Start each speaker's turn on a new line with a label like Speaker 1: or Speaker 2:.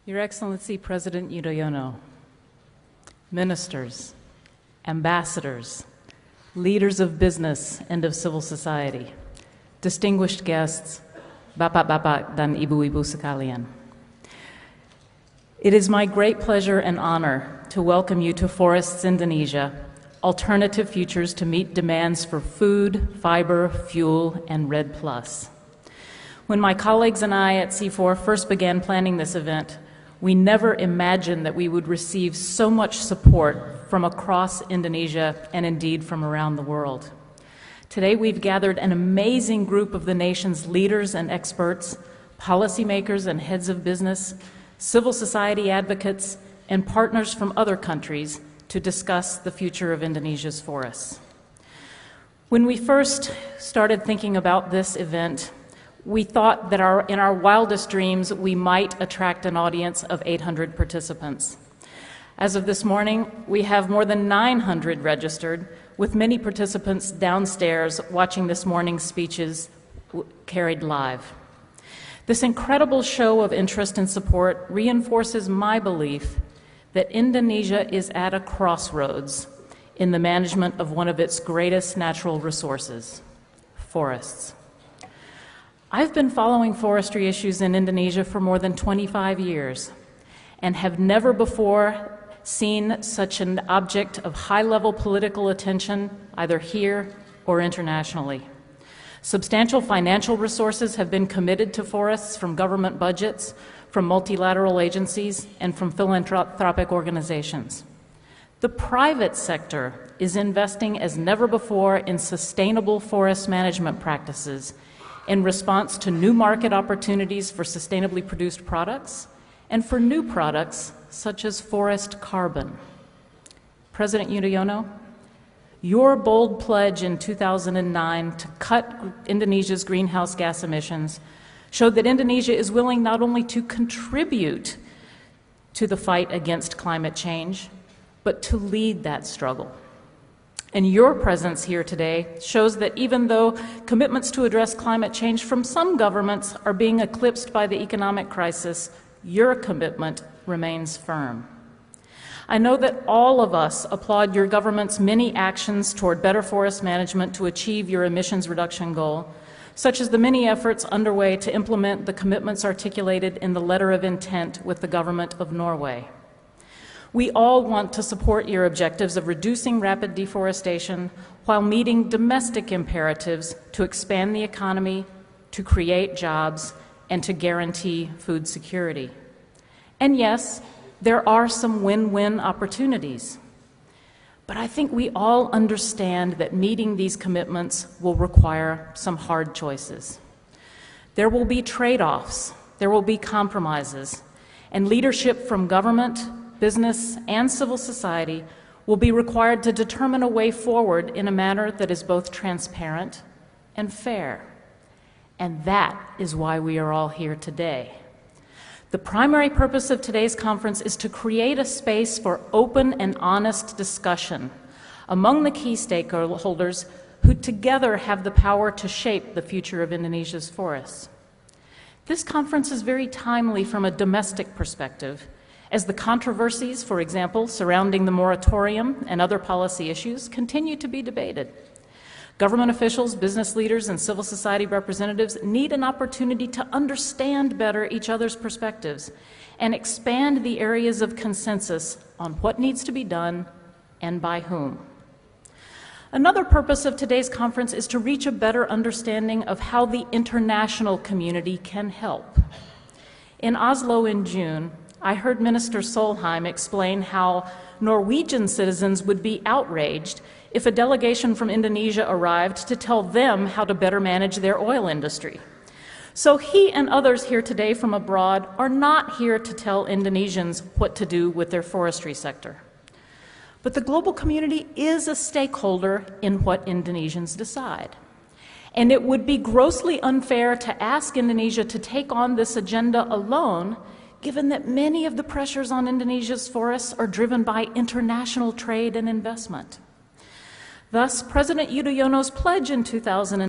Speaker 1: Your Excellency President Yudhoyono, ministers, ambassadors, leaders of business and of civil society, distinguished guests, bapak-bapak dan ibu-ibu sekalian. It is my great pleasure and honor to welcome you to Forests Indonesia, alternative futures to meet demands for food, fiber, fuel, and REDD+. When my colleagues and I at C4 first began planning this event, we never imagined that we would receive so much support from across Indonesia and indeed from around the world. Today we've gathered an amazing group of the nation's leaders and experts, policymakers and heads of business, civil society advocates, and partners from other countries to discuss the future of Indonesia's forests. When we first started thinking about this event, we thought that in our wildest dreams we might attract an audience of 800 participants. As of this morning, we have more than 900 registered, with many participants downstairs watching this morning's speeches carried live. This incredible show of interest and support reinforces my belief that Indonesia is at a crossroads in the management of one of its greatest natural resources, forests. I've been following forestry issues in Indonesia for more than 25 years and have never before seen such an object of high-level political attention either here or internationally. Substantial financial resources have been committed to forests from government budgets, from multilateral agencies, and from philanthropic organizations. The private sector is investing as never before in sustainable forest management practices in response to new market opportunities for sustainably produced products and for new products such as forest carbon. President Yudhoyono, your bold pledge in 2009 to cut Indonesia's greenhouse gas emissions showed that Indonesia is willing not only to contribute to the fight against climate change, but to lead that struggle. And your presence here today shows that even though commitments to address climate change from some governments are being eclipsed by the economic crisis, your commitment remains firm. I know that all of us applaud your government's many actions toward better forest management to achieve your emissions reduction goal, such as the many efforts underway to implement the commitments articulated in the letter of intent with the government of Norway. We all want to support your objectives of reducing rapid deforestation while meeting domestic imperatives to expand the economy, to create jobs, and to guarantee food security. And yes, there are some win-win opportunities. But I think we all understand that meeting these commitments will require some hard choices. There will be trade-offs, there will be compromises, and leadership from government, business, and civil society will be required to determine a way forward in a manner that is both transparent and fair. And that is why we are all here today. The primary purpose of today's conference is to create a space for open and honest discussion among the key stakeholders who together have the power to shape the future of Indonesia's forests. This conference is very timely from a domestic perspective, as the controversies, for example, surrounding the moratorium and other policy issues continue to be debated. Government officials, business leaders, and civil society representatives need an opportunity to understand better each other's perspectives and expand the areas of consensus on what needs to be done and by whom. Another purpose of today's conference is to reach a better understanding of how the international community can help. In Oslo in June, I heard Minister Solheim explain how Norwegian citizens would be outraged if a delegation from Indonesia arrived to tell them how to better manage their oil industry. So he and others here today from abroad are not here to tell Indonesians what to do with their forestry sector. But the global community is a stakeholder in what Indonesians decide. And it would be grossly unfair to ask Indonesia to take on this agenda alone, given that many of the pressures on Indonesia's forests are driven by international trade and investment. Thus, President Yudhoyono's pledge in 2009